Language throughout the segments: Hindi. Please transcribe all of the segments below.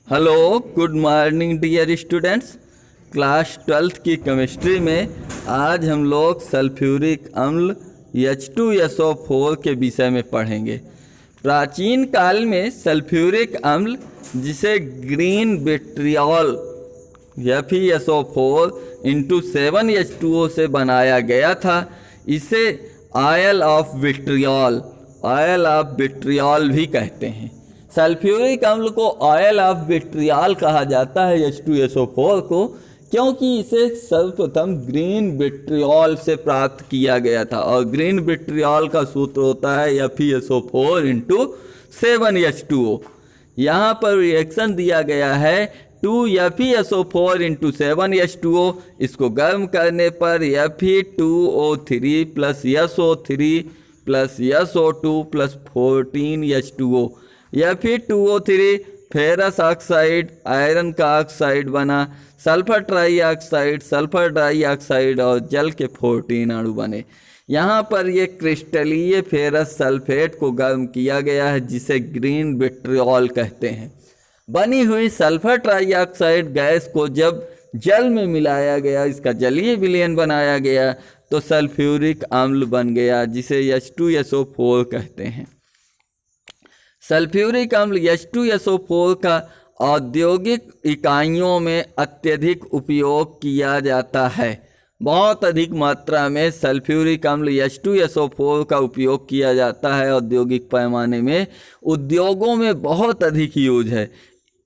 Hello, good morning dear students. Class 12th की केमिस्ट्री में आज हम लोग सल्फ्यूरिक अम्ल H2SO4 के विषय में पढ़ेंगे। प्राचीन काल में सल्फ्यूरिक अम्ल जिसे ग्रीन विट्रियॉल FeSO4 इंटू 7H2O से बनाया गया था। इसे ऑयल ऑफ विट्रियॉल भी कहते हैं। सल्फ्यूरिक अम्ल को ऑयल ऑफ विट्रियॉल कहा जाता है H2SO4 को, क्योंकि इसे सर्वप्रथम ग्रीन विट्रियॉल से प्राप्त किया गया था और ग्रीन विट्रियॉल का सूत्र होता है FeSO4 इंटू 7H2O। यहाँ पर रिएक्शन दिया गया है 2FeSO4 इंटू 7H2O। इसको गर्म करने पर Fe2O3 plus SO3 plus SO2 plus 14H2O। Fe2O3 ferrous oxide iron का ऑक्साइड बना, सल्फर डाइऑक्साइड और जल के 14 अणु बने। यहाँ पर ये क्रिस्टलीय फेरस सल्फेट को गर्म किया गया है जिसे ग्रीन विट्रियॉल कहते हैं। बनी हुई सल्फर ट्राइऑक्साइड गैस को जब जल में मिलाया गया, इसका जलीय विलयन बनाया गया तो सल्फ्यूरिक अम्ल बन गया जिसे H2SO4 कहते हैं। सल्फ्यूरिक अम्ल H2SO4 का औद्योगिक इकाइयों में अत्यधिक उपयोग किया जाता है। बहुत अधिक मात्रा में सल्फ्यूरिक अम्ल H2SO4 का उपयोग किया जाता है औद्योगिक पैमाने में। उद्योगों में बहुत अधिक यूज है,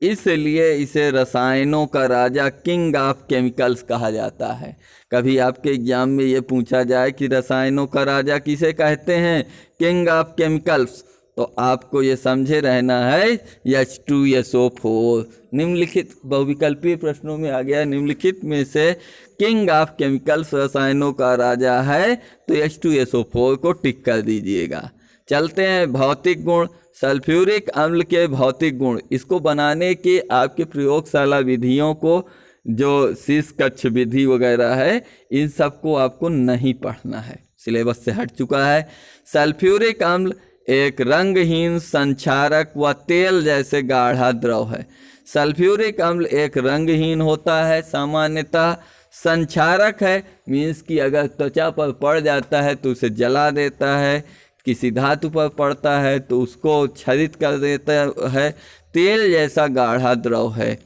इसलिए इसे रसायनों का राजा किंग ऑफ केमिकल्स कहा जाता है। कभी आपके एग्जाम में ये पूछा जाए कि रसायनों का राजा किसे कहते हैं, किंग ऑफ केमिकल्स, तो आपको ये समझे रहना है H2SO4। निम्नलिखित बहुविकल्पीय प्रश्नों में आ गया, निम्नलिखित में से किंग ऑफ केमिकल्स रसायनों का राजा है तो H2SO4 को टिक कर दीजिएगा। चलते हैं भौतिक गुण। सल्फ्यूरिक अम्ल के भौतिक गुण, इसको बनाने के आपके प्रयोगशाला विधियों को, जो शीश कक्ष विधि वगैरह है, इन सबको आपको नहीं पढ़ना है, सिलेबस से हट चुका है। सल्फ्यूरिक अम्ल एक रंगहीन संक्षारक व तेल जैसे गाढ़ा द्रव है। सल्फ्यूरिक अम्ल एक रंगहीन होता है, सामान्यतः संक्षारक है, मीन्स कि अगर त्वचा पर पड़ जाता है तो उसे जला देता है, किसी धातु पर पड़ता है तो उसको क्षरित कर देता है। तेल जैसा गाढ़ा द्रव है।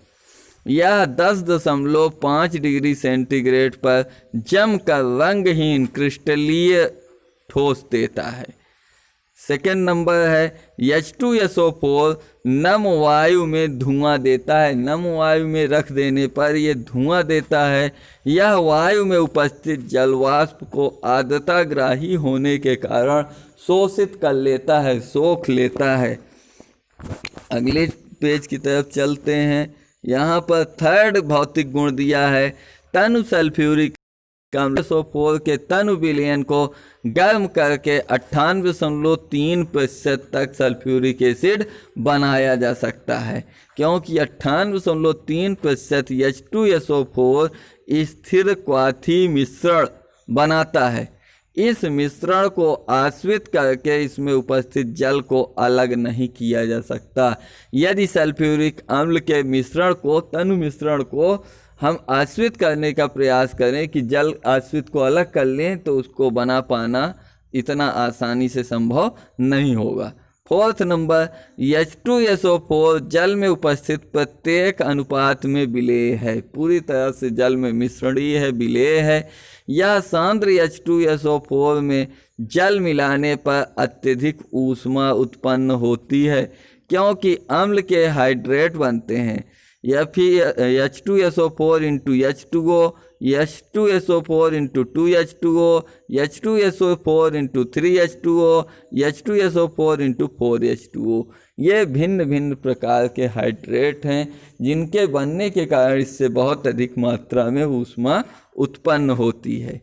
यह 10.5 डिग्री सेंटीग्रेड पर जमकर रंगहीन क्रिस्टलीय ठोस देता है। सेकेंड नंबर है H2SO4 नम वायु में धुआं देता है। नम वायु में रख देने पर यह धुआं देता है। यह वायु में उपस्थित जलवाष्प को आर्द्रताग्राही होने के कारण शोषित कर लेता है, सोख लेता है। अगले पेज की तरफ चलते हैं। यहाँ पर थर्ड भौतिक गुण दिया है तनु सल्फ्यूरिक अम्ल SO4 के तनु विलयन को गर्म करके 98.3% तक सल्फ्यूरिक एसिड बनाया जा सकता है, क्योंकि 98.3% H2SO4 स्थिर क्वाथी मिश्रण बनाता है। इस मिश्रण को आश्रित करके इसमें उपस्थित जल को अलग नहीं किया जा सकता। यदि सल्फ्यूरिक अम्ल के मिश्रण को, तनु मिश्रण को हम आश्रित करने का प्रयास करें कि जल आश्रित को अलग कर लें, तो उसको बना पाना इतना आसानी से संभव नहीं होगा। फोर्थ नंबर, H2SO4 जल में उपस्थित प्रत्येक अनुपात में विलेय है, पूरी तरह से जल में मिश्रणीय है, विलेय है। यह सांद्र H2SO4 में जल मिलाने पर अत्यधिक ऊष्मा उत्पन्न होती है, क्योंकि अम्ल के हाइड्रेट बनते हैं। H2SO4 into H2O, H2SO4 into 2H2O, H2SO4 into 3H2O, H2SO4 into 4H2O। ये भिन्न भिन्न प्रकार के हाइड्रेट हैं जिनके बनने के कारण इससे बहुत अधिक मात्रा में ऊष्मा उत्पन्न होती है।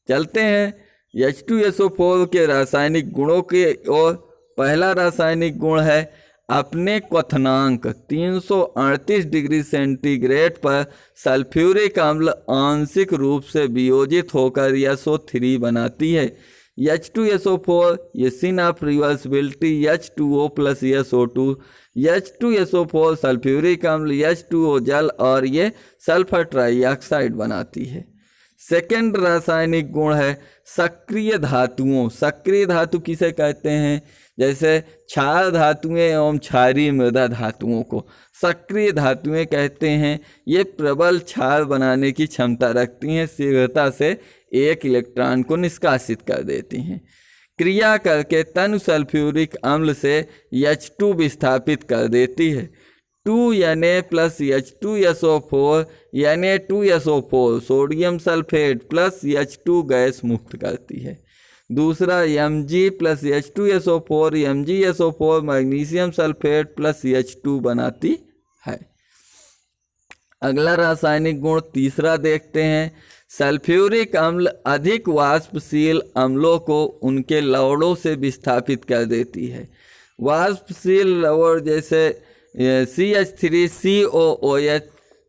चलते हैं H2SO4 के रासायनिक गुणों के ओर। पहला रासायनिक गुण है अपने क्वथनांक। 338 डिग्री सेंटीग्रेड पर सल्फ्यूरिक अम्ल आंशिक रूप से वियोजित होकर SO3 बनाती है। H2SO4 ये sin of reversibility H2O plus SO2, H2SO4 sulphuric अम्ल, H2O जल और ये सल्फर ट्राइऑक्साइड बनाती है। सेकेंड रासायनिक गुण है सक्रिय धातुओं। सक्रिय धातु किसे कहते हैं? जैसे क्षार धातुएं एवं क्षारीय मृदा धातुओं को सक्रिय धातुएं कहते हैं। ये प्रबल क्षार बनाने की क्षमता रखती हैं, शीघ्रता से एक इलेक्ट्रॉन को निष्कासित कर देती हैं। क्रिया करके तनु सल्फ्यूरिक अम्ल से H2 विस्थापित कर देती है। 2Na plus H2SO4 Na2SO4 sodium sulphate plus H2 gas मुक्त करती है। दूसरा Mg plus H2SO4 MgSO4 magnesium sulphate plus H2 बनाती है। अगला रासायनिक गुण तीसरा देखते हैं। सल्फ्यूरिक अम्ल अधिक वाष्पशील अम्लों को उनके लवणों से विस्थापित कर देती है। वाष्पशील लवण जैसे CH3COOH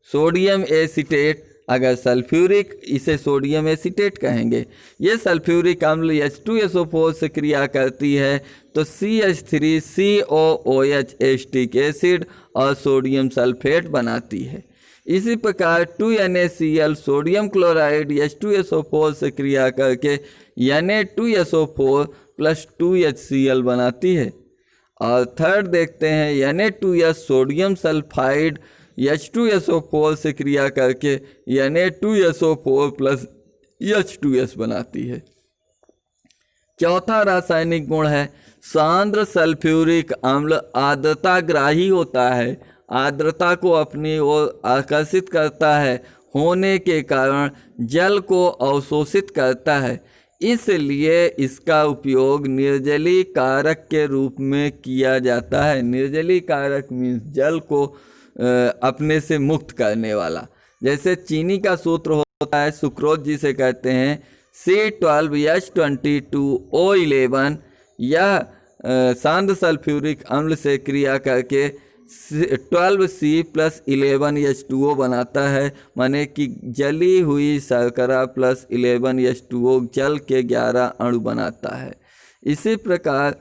सोडियम एसीटेट, अगर सल्फ्यूरिक इसे सोडियम एसीटेट कहेंगे। ये सल्फ्यूरिक अम्ल H2SO4 से क्रिया करती है तो CH3COOH एसिटिक एसिड और सोडियम सल्फेट बनाती है। इसी प्रकार 2NaCl सोडियम क्लोराइड H2SO4 से क्रिया करके Na2SO4 प्लस 2HCl बनाती है। और थर्ड देखते हैं Na2S सोडियम सल्फाइड H2SO4 से क्रिया करके Na2SO4 प्लस H2S बनाती है। चौथा रासायनिक गुण है सांद्र सल्फ्यूरिक अम्ल आर्द्रताग्राही होता है, आर्द्रता को अपनी ओर आकर्षित करता है, होने के कारण जल को अवशोषित करता है। इसलिए इसका उपयोग निर्जली कारक के रूप में किया जाता है। निर्जली कारक मीन्स जल को अपने से मुक्त करने वाला। जैसे चीनी का सूत्र होता है सुक्रोज जिसे कहते हैं C12H22O11, यह सांद्र सल्फ्यूरिक अम्ल से क्रिया करके 12C प्लस 11H2O बनाता है, माने कि जली हुई शर्करा प्लस 11H2O जल के 11 अणु बनाता है। इसी प्रकार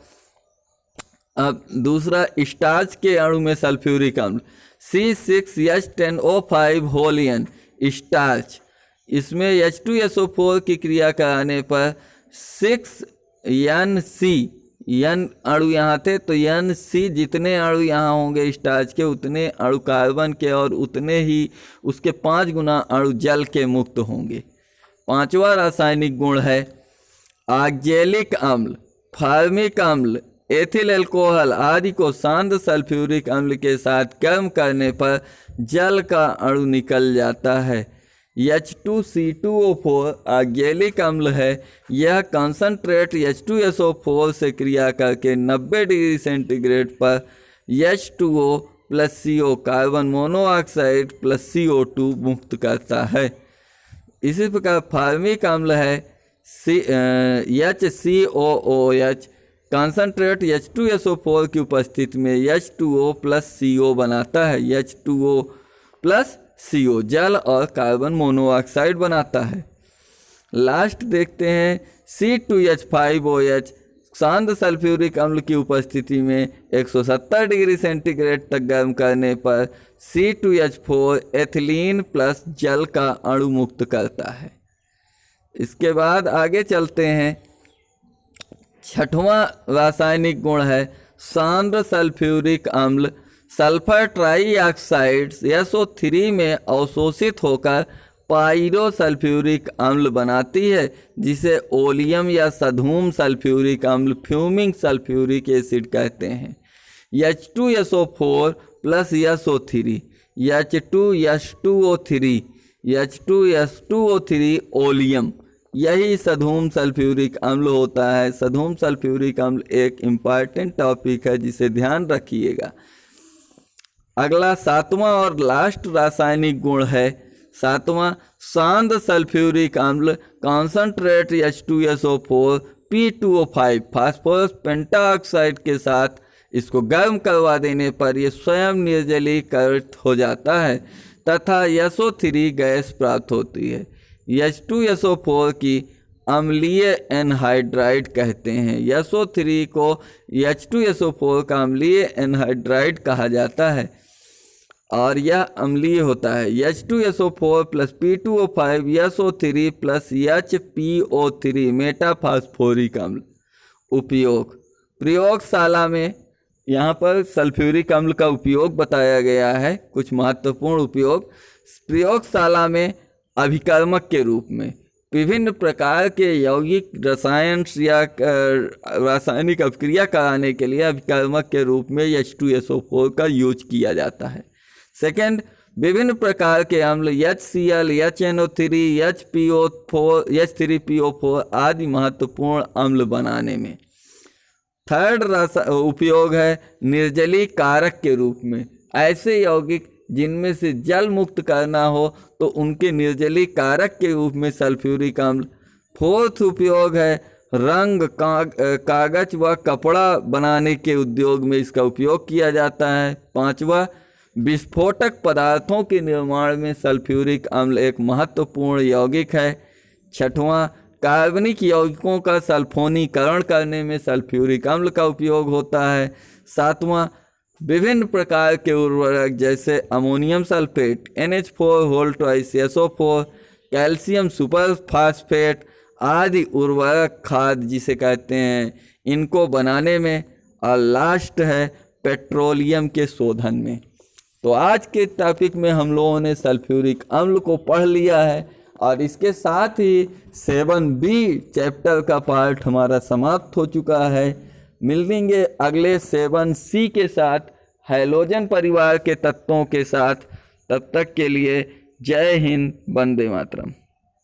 अब दूसरा स्टार्च के अणु में सल्फ्यूरिक अम्ल C6H10O5 होलियन स्टार्च, इसमें H2SO4 की क्रिया कराने पर 6NC N अणु यहाँ थे तो NC जितने अणु यहाँ होंगे स्टार्च के उतने अणु कार्बन के और उतने ही उसके 5 गुना अणु जल के मुक्त होंगे। पांचवा रासायनिक गुण है ऑक्जेलिक अम्ल, फार्मिक अम्ल, एथिल अल्कोहल आदि को सांद्र सल्फ्यूरिक अम्ल के साथ गर्म करने पर जल का अणु निकल जाता है। H2C2O4 ऑक्जेलिक अम्ल है। यह कंसंट्रेट H2SO4 से क्रिया करके 90 डिग्री सेंटीग्रेड पर H2O plus CO carbon monoxide plus CO2 मुक्त करता है। इसी प्रकार फार्मिक अम्ल है HCOOH, कंसंट्रेट H2SO4 की उपस्थिति में H2O प्लस CO बनाता है। H2O प्लस CO जल और कार्बन मोनोऑक्साइड बनाता है। लास्ट देखते हैं C2H5OH, सांद्र सल्फ्यूरिक अम्ल की उपस्थिति में 170 डिग्री सेंटीग्रेड तक गर्म करने पर C2H4 एथिलीन प्लस जल का अणु मुक्त करता है। इसके बाद आगे चलते हैं। छठवां रासायनिक गुण है सांद्र सल्फ्यूरिक अम्ल सल्फर ट्राइऑक्साइड SO3 में अवशोषित होकर पायरो सल्फ्यूरिक अम्ल बनाती है, जिसे ओलियम या सधूम सल्फ्यूरिक अम्ल फ्यूमिंग सल्फ्यूरिक एसिड कहते हैं। H2SO4 plus SO3 H2S2O3 H2S2O3 oleum, यही सधूम सल्फ्यूरिक अम्ल होता है। सधूम सल्फ्यूरिक अम्ल एक इम्पॉर्टेंट टॉपिक है जिसे ध्यान रखिएगा। अगला सातवां और लास्ट रासायनिक गुण है सातवां सांद्र सल्फ्यूरिक अम्ल concentrate H2SO4 P2O5 phosphorus pentoxide के साथ इसको गर्म करवा देने पर यह स्वयं निर्जलीकृत हो जाता है तथा SO3 गैस प्राप्त होती है। H2SO4 की अम्लीय एनहाइड्राइड कहते हैं। SO3 को H2SO4 का अम्लीय एनहाइड्राइड कहा जाता है और यह अम्लीय होता है। H2SO4 plus P2O5 SO3 plus HPO3 मेटाफास्फोरिक अम्ल। उपयोग प्रयोगशाला में यहाँ पर सल्फ्यूरिक अम्ल का उपयोग बताया गया है। कुछ महत्वपूर्ण उपयोग प्रयोगशाला में अभिकर्मक के रूप में विभिन्न प्रकार के यौगिक रसायन या रासायनिक अभिक्रिया कराने के लिए अभिकर्मक के रूप में H2SO4 का यूज किया जाता है। सेकेंड, विभिन्न प्रकार के अम्ल HCl, HNO3, HPO4, H3PO4 आदि महत्वपूर्ण अम्ल बनाने में। थर्ड उपयोग है निर्जली कारक के रूप में। ऐसे यौगिक जिनमें से जल मुक्त करना हो तो उनके निर्जली कारक के रूप में सल्फ्यूरिक अम्ल। फोर्थ उपयोग है रंग, कागज व कपड़ा बनाने के उद्योग में इसका उपयोग किया जाता है। पांचवा, विस्फोटक पदार्थों के निर्माण में सल्फ्यूरिक अम्ल एक महत्वपूर्ण यौगिक है। छठवां, कार्बनिक यौगिकों का सल्फोनीकरण करने में सल्फ्यूरिक अम्ल का उपयोग होता है। सातवां, विभिन्न प्रकार के उर्वरक जैसे ammonium sulphate NH4 calcium super phosphate आदि उर्वरक खाद जिसे कहते हैं, इनको बनाने में। और लास्ट है पेट्रोलियम के शोधन में। तो आज के टॉपिक में हम लोगों ने सल्फ्यूरिक अम्ल को पढ़ लिया है और इसके साथ ही 7B चैप्टर का पार्ट हमारा समाप्त हो चुका है। मिलेंगे अगले 7C के साथ हैलोजन परिवार के तत्वों के साथ। तब तक के लिए जय हिंद, वंदे मातरम।